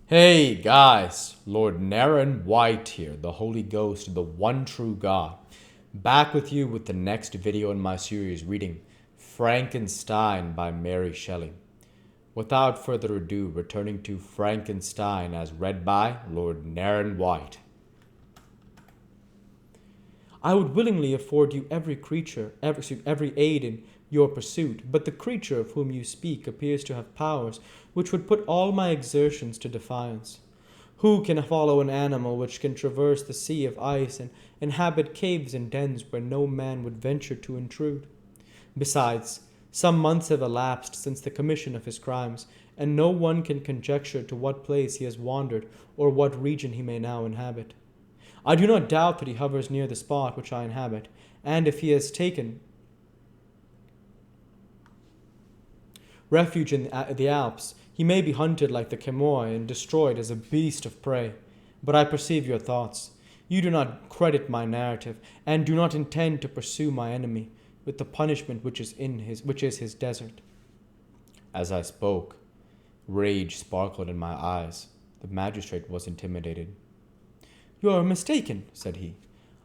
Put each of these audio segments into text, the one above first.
Hey guys, Lord Naren White here, the Holy Ghost, the one true God. Back with you with the next video in my series reading Frankenstein by Mary Shelley. Without further ado, returning to Frankenstein as read by Lord Naren White. I would willingly afford you every aid in your pursuit, but the creature of whom you speak appears to have powers which would put all my exertions to defiance. Who can follow an animal which can traverse the sea of ice and inhabit caves and dens where no man would venture to intrude? Besides, some months have elapsed since the commission of his crimes, and no one can conjecture to what place he has wandered or what region he may now inhabit. I do not doubt that he hovers near the spot which I inhabit, and if he has taken refuge in the Alps, he may be hunted like the chamois and destroyed as a beast of prey. But I perceive your thoughts. You do not credit my narrative, and do not intend to pursue my enemy with the punishment which is his desert. As I spoke, rage sparkled in my eyes. The magistrate was intimidated. You are mistaken, said he.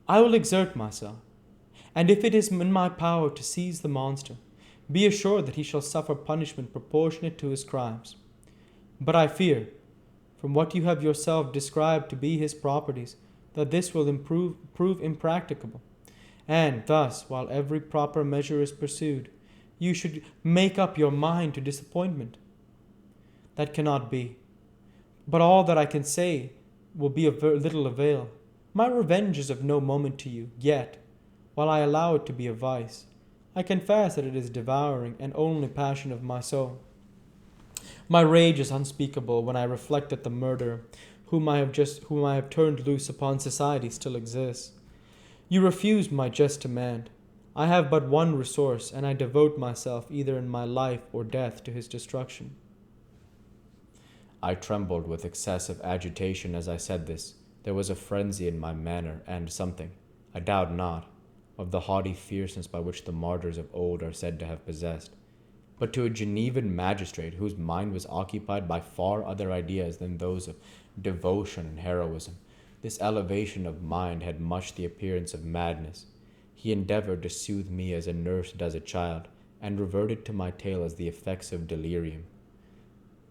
I will exert myself, and if it is in my power to seize the monster, be assured that he shall suffer punishment proportionate to his crimes. But I fear, from what you have yourself described to be his properties, that this will prove impracticable, and thus, while every proper measure is pursued, you should make up your mind to disappointment. That cannot be. But all that I can say will be of little avail. My revenge is of no moment to you, yet, while I allow it to be a vice, I confess that it is devouring and only passion of my soul. My rage is unspeakable when I reflect that the murderer, whom I have turned loose upon society, still exists. You refuse my just demand. I have but one resource, and I devote myself either in my life or death to his destruction. I trembled with excessive agitation as I said this. There was a frenzy in my manner, and something, I doubt not, of the haughty fierceness by which the martyrs of old are said to have possessed. But to a Genevan magistrate whose mind was occupied by far other ideas than those of devotion and heroism, this elevation of mind had much the appearance of madness. He endeavored to soothe me as a nurse does a child, and reverted to my tale as the effects of delirium.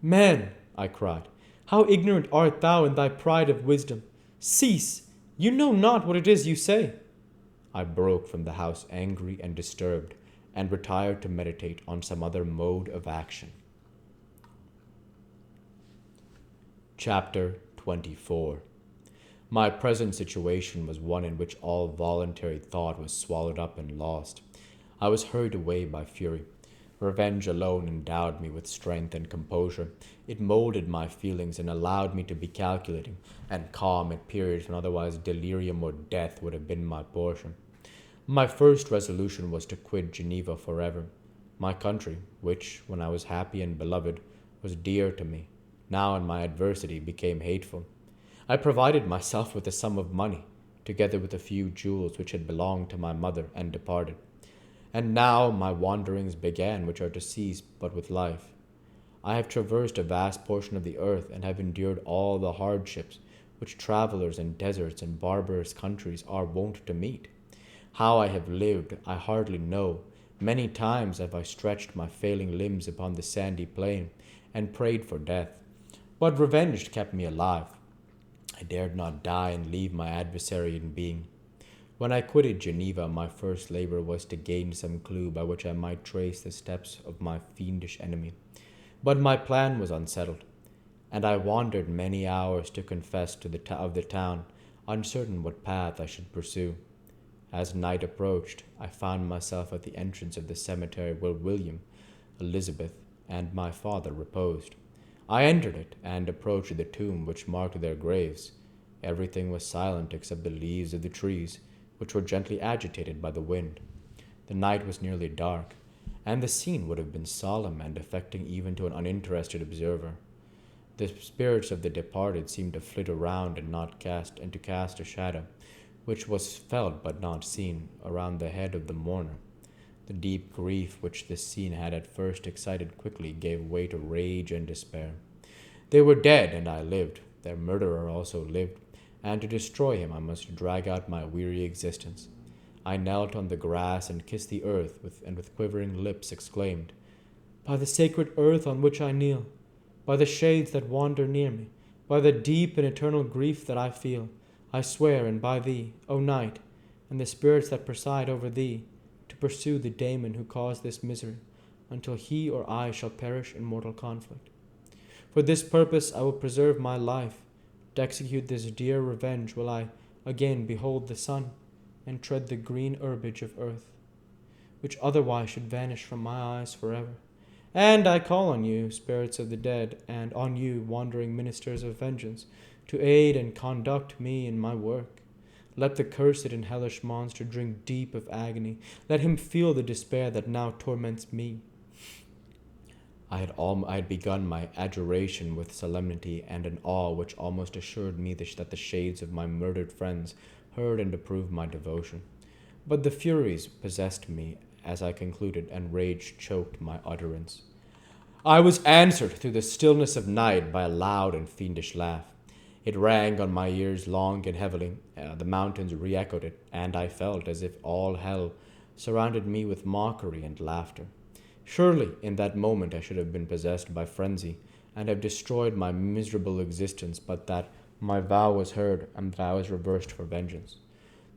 Man, I cried, how ignorant art thou in thy pride of wisdom! Cease! You know not what it is you say. I broke from the house angry and disturbed, and retired to meditate on some other mode of action. Chapter 24. My present situation was one in which all voluntary thought was swallowed up and lost. I was hurried away by fury. Revenge alone endowed me with strength and composure. It molded my feelings and allowed me to be calculating and calm at periods when otherwise delirium or death would have been my portion. My first resolution was to quit Geneva forever. My country, which, when I was happy and beloved, was dear to me, now in my adversity became hateful. I provided myself with a sum of money, together with a few jewels which had belonged to my mother, and departed. And now my wanderings began, which are to cease but with life. I have traversed a vast portion of the earth, and have endured all the hardships which travelers in deserts and barbarous countries are wont to meet. How I have lived, I hardly know. Many times have I stretched my failing limbs upon the sandy plain, and prayed for death. But revenge kept me alive. I dared not die and leave my adversary in being. When I quitted Geneva, my first labor was to gain some clue by which I might trace the steps of my fiendish enemy. But my plan was unsettled, and I wandered many hours to confess to the town, uncertain what path I should pursue. As night approached, I found myself at the entrance of the cemetery where William, Elizabeth, and my father reposed. I entered it and approached the tomb which marked their graves. Everything was silent except the leaves of the trees, which were gently agitated by the wind. The night was nearly dark, and the scene would have been solemn and affecting even to an uninterested observer. The spirits of the departed seemed to flit around and to cast a shadow, which was felt but not seen, around the head of the mourner. The deep grief which this scene had at first excited quickly gave way to rage and despair. They were dead, and I lived. Their murderer also lived, and to destroy him I must drag out my weary existence. I knelt on the grass and kissed the earth, and with quivering lips exclaimed, "By the sacred earth on which I kneel, by the shades that wander near me, by the deep and eternal grief that I feel, I swear, and by thee, O night, and the spirits that preside over thee, to pursue the daemon who caused this misery, until he or I shall perish in mortal conflict. For this purpose I will preserve my life. To execute this dear revenge will I again behold the sun, and tread the green herbage of earth, which otherwise should vanish from my eyes forever. And I call on you, spirits of the dead, and on you, wandering ministers of vengeance, to aid and conduct me in my work. Let the cursed and hellish monster drink deep of agony. Let him feel the despair that now torments me." I had begun my adjuration with solemnity and an awe which almost assured me that the shades of my murdered friends heard and approved my devotion. But the furies possessed me as I concluded, and rage choked my utterance. I was answered through the stillness of night by a loud and fiendish laugh. It rang on my ears long and heavily. The mountains re-echoed it, and I felt as if all hell surrounded me with mockery and laughter. Surely, in that moment I should have been possessed by frenzy, and have destroyed my miserable existence, but that my vow was heard, and that I was reversed for vengeance.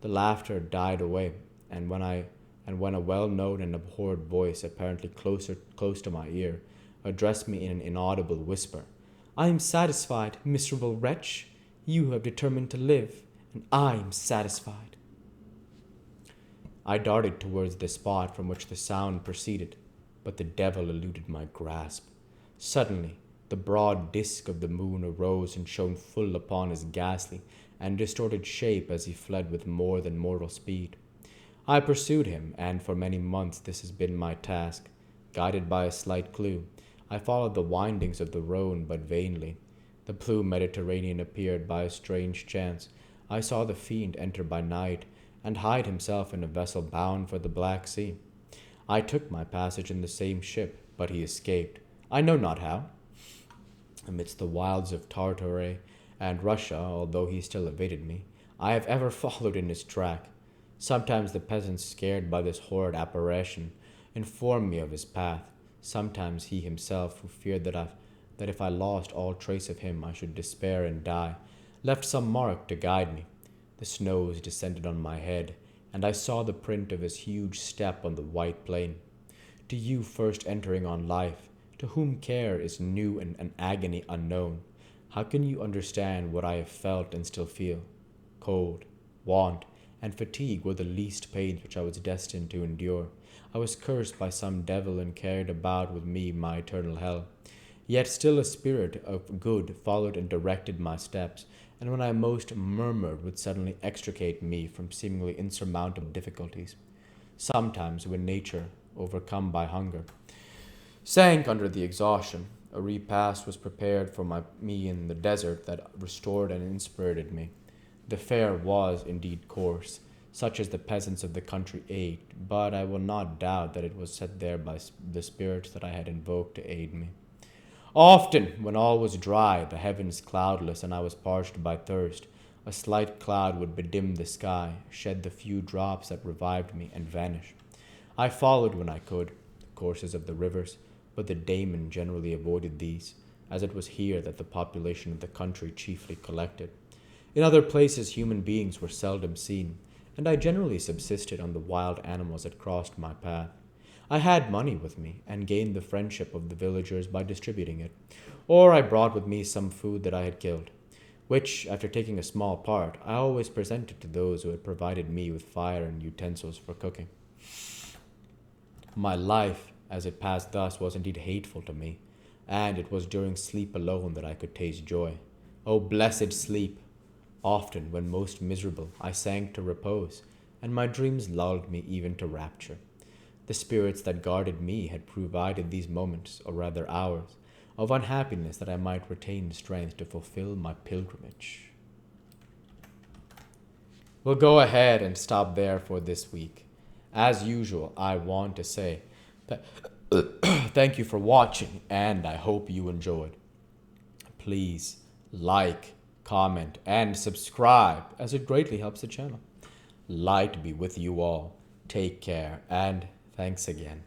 The laughter died away, and when a well-known and abhorred voice, apparently close to my ear, addressed me in an inaudible whisper, "I am satisfied, miserable wretch. You have determined to live, and I am satisfied." I darted towards the spot from which the sound proceeded, but the devil eluded my grasp. Suddenly, the broad disk of the moon arose and shone full upon his ghastly and distorted shape as he fled with more than mortal speed. I pursued him, and for many months this has been my task. Guided by a slight clue, I followed the windings of the Rhone, but vainly. The blue Mediterranean appeared by a strange chance. I saw the fiend enter by night, and hide himself in a vessel bound for the Black Sea. I took my passage in the same ship, but he escaped, I know not how. Amidst the wilds of Tartary and Russia, although he still evaded me, I have ever followed in his track. Sometimes the peasants, scared by this horrid apparition, informed me of his path. Sometimes he himself, who feared that if I lost all trace of him I should despair and die, left some mark to guide me. The snows descended on my head, and I saw the print of his huge step on the white plain. To you first entering on life, to whom care is new and an agony unknown, how can you understand what I have felt and still feel? Cold, want, and fatigue were the least pains which I was destined to endure. I was cursed by some devil and carried about with me my eternal hell. Yet still a spirit of good followed and directed my steps, and when I most murmured would suddenly extricate me from seemingly insurmountable difficulties. Sometimes, when nature, overcome by hunger, sank under the exhaustion, a repast was prepared for me in the desert that restored and inspirited me. The fare was indeed coarse, such as the peasants of the country ate, but I will not doubt that it was set there by the spirits that I had invoked to aid me. Often, when all was dry, the heavens cloudless, and I was parched by thirst, a slight cloud would bedim the sky, shed the few drops that revived me, and vanish. I followed when I could the courses of the rivers, but the daemon generally avoided these, as it was here that the population of the country chiefly collected. In other places human beings were seldom seen, and I generally subsisted on the wild animals that crossed my path. I had money with me, and gained the friendship of the villagers by distributing it, or I brought with me some food that I had killed, which, after taking a small part, I always presented to those who had provided me with fire and utensils for cooking. My life, as it passed thus, was indeed hateful to me, and it was during sleep alone that I could taste joy. O blessed sleep! Often, when most miserable, I sank to repose, and my dreams lulled me even to rapture. The spirits that guarded me had provided these moments, or rather hours, of unhappiness that I might retain strength to fulfill my pilgrimage. We'll go ahead and stop there for this week. As usual, I want to say thank you for watching, and I hope you enjoyed. please like, comment, and subscribe, as it greatly helps the channel. Light be with you all. Take care, and thanks again.